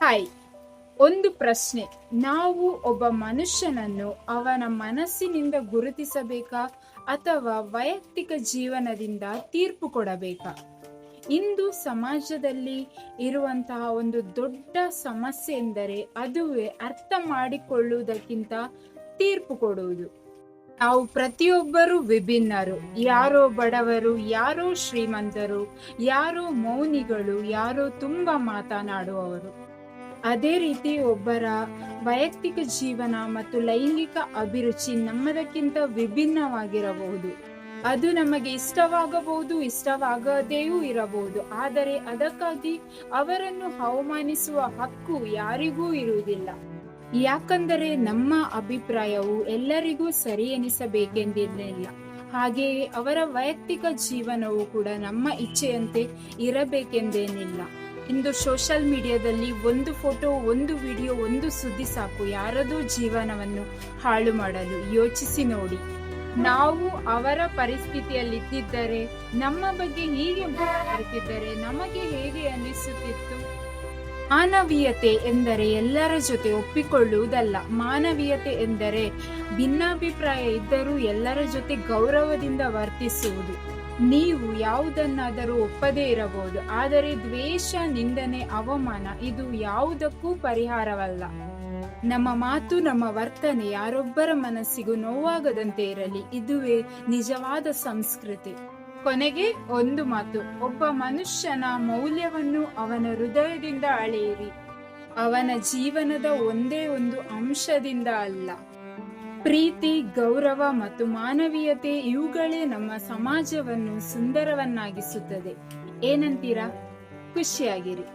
Hi, ಒಂದು ಪ್ರಶ್ನೆ. ನಾವು ಒಬ್ಬ ಮನುಷ್ಯನನ್ನು ಅವನ ಮನಸ್ಸಿನಿಂದ ಗುರುತಿಸಬೇಕಾ ಅಥವಾ ವೈಯಕ್ತಿಕ ಜೀವನದಿಂದ ತೀರ್ಪು ಕೊಡಬೇಕಾ? ಇಂದು ಸಮಾಜದಲ್ಲಿ ಇರುವಂತಹ ಒಂದು ದೊಡ್ಡ ಸಮಸ್ಯೆ ಎಂದರೆ ಅದುವೇ ಅರ್ಥ ಮಾಡಿಕೊಳ್ಳುವುದಕ್ಕಿಂತ ತೀರ್ಪು ಕೊಡುವುದು. ನಾವು ಪ್ರತಿಯೊಬ್ಬರು ವಿಭಿನ್ನರು. ಯಾರೋ ಬಡವರು, ಯಾರೋ ಶ್ರೀಮಂತರು, ಯಾರೋ ಮೌನಿಗಳು, ಯಾರೋ ತುಂಬಾ ಮಾತನಾಡುವವರು. ಅದೇ ರೀತಿ ಒಬ್ಬರ ವೈಯಕ್ತಿಕ ಜೀವನ ಮತ್ತು ಲೈಂಗಿಕ ಅಭಿರುಚಿ ನಮ್ಮದಕ್ಕಿಂತ ವಿಭಿನ್ನವಾಗಿರಬಹುದು. ಅದು ನಮಗೆ ಇಷ್ಟವಾಗಬಹುದು, ಇಷ್ಟವಾಗದೆಯೂ ಇರಬಹುದು. ಆದರೆ ಅದಕ್ಕಾಗಿ ಅವರನ್ನು ಅವಮಾನಿಸುವ ಹಕ್ಕು ಯಾರಿಗೂ ಇರುವುದಿಲ್ಲ. ಯಾಕಂದರೆ ನಮ್ಮ ಅಭಿಪ್ರಾಯವು ಎಲ್ಲರಿಗೂ ಸರಿ ಎನಿಸಬೇಕೆಂದಿರಲಿಲ್ಲ. ಹಾಗೆಯೇ ಅವರ ವೈಯಕ್ತಿಕ ಜೀವನವು ಕೂಡ ನಮ್ಮ ಇಚ್ಛೆಯಂತೆ ಇರಬೇಕೆಂದೇನಿಲ್ಲ. ಇಂದು ಸೋಷಿಯಲ್ ಮೀಡಿಯಾದಲ್ಲಿ ಒಂದು ಫೋಟೋ, ಒಂದು ವಿಡಿಯೋ, ಒಂದು ಸುದ್ದಿ ಸಾಕು ಯಾರದೋ ಜೀವನವನ್ನು ಹಾಳು ಮಾಡಲು. ಯೋಚಿಸಿ ನೋಡಿ, ನಾವು ಅವರ ಪರಿಸ್ಥಿತಿಯಲ್ಲಿದ್ದರೆ, ನಮ್ಮ ಬಗ್ಗೆ ಹೀಗೆ ಮಾತನಾಡುತ್ತಿದ್ದರೆ ನಮಗೆ ಹೇಗೆ ಅನಿಸುತ್ತಿತ್ತು? ಮಾನವೀಯತೆ ಎಂದರೆ ಎಲ್ಲರ ಜೊತೆ ಒಪ್ಪಿಕೊಳ್ಳುವುದಲ್ಲ. ಮಾನವೀಯತೆ ಎಂದರೆ ಭಿನ್ನಾಭಿಪ್ರಾಯ ಇದ್ದರೂ ಎಲ್ಲರ ಜೊತೆ ಗೌರವದಿಂದ ವರ್ತಿಸುವುದು. ನೀವು ಯಾವುದನ್ನಾದರೂ ಒಪ್ಪದೇ ಇರಬಹುದು, ಆದರೆ ದ್ವೇಷ, ನಿಂದನೆ, ಅವಮಾನ ಇದು ಯಾವುದಕ್ಕೂ ಪರಿಹಾರವಲ್ಲ. ನಮ್ಮ ಮಾತು, ನಮ್ಮ ವರ್ತನೆ ಯಾರೊಬ್ಬರ ಮನಸ್ಸಿಗೂ ನೋವಾಗದಂತೆ ಇರಲಿ. ಇದುವೇ ನಿಜವಾದ ಸಂಸ್ಕೃತಿ. ಕೊನೆಗೆ ಒಂದು ಮಾತು, ಒಬ್ಬ ಮನುಷ್ಯನ ಮೌಲ್ಯವನ್ನು ಅವನ ಹೃದಯದಿಂದ ಅಳೆಯಿರಿ, ಅವನ ಜೀವನದ ಒಂದೇ ಒಂದು ಅಂಶದಿಂದ ಅಲ್ಲ. ಪ್ರೀತಿ, ಗೌರವ ಮತ್ತು ಮಾನವೀಯತೆ ಇವುಗಳೇ ನಮ್ಮ ಸಮಾಜವನ್ನು ಸುಂದರವನ್ನಾಗಿಸುತ್ತದೆ. ಏನಂತೀರಾ? ಖುಷಿಯಾಗಿರಿ.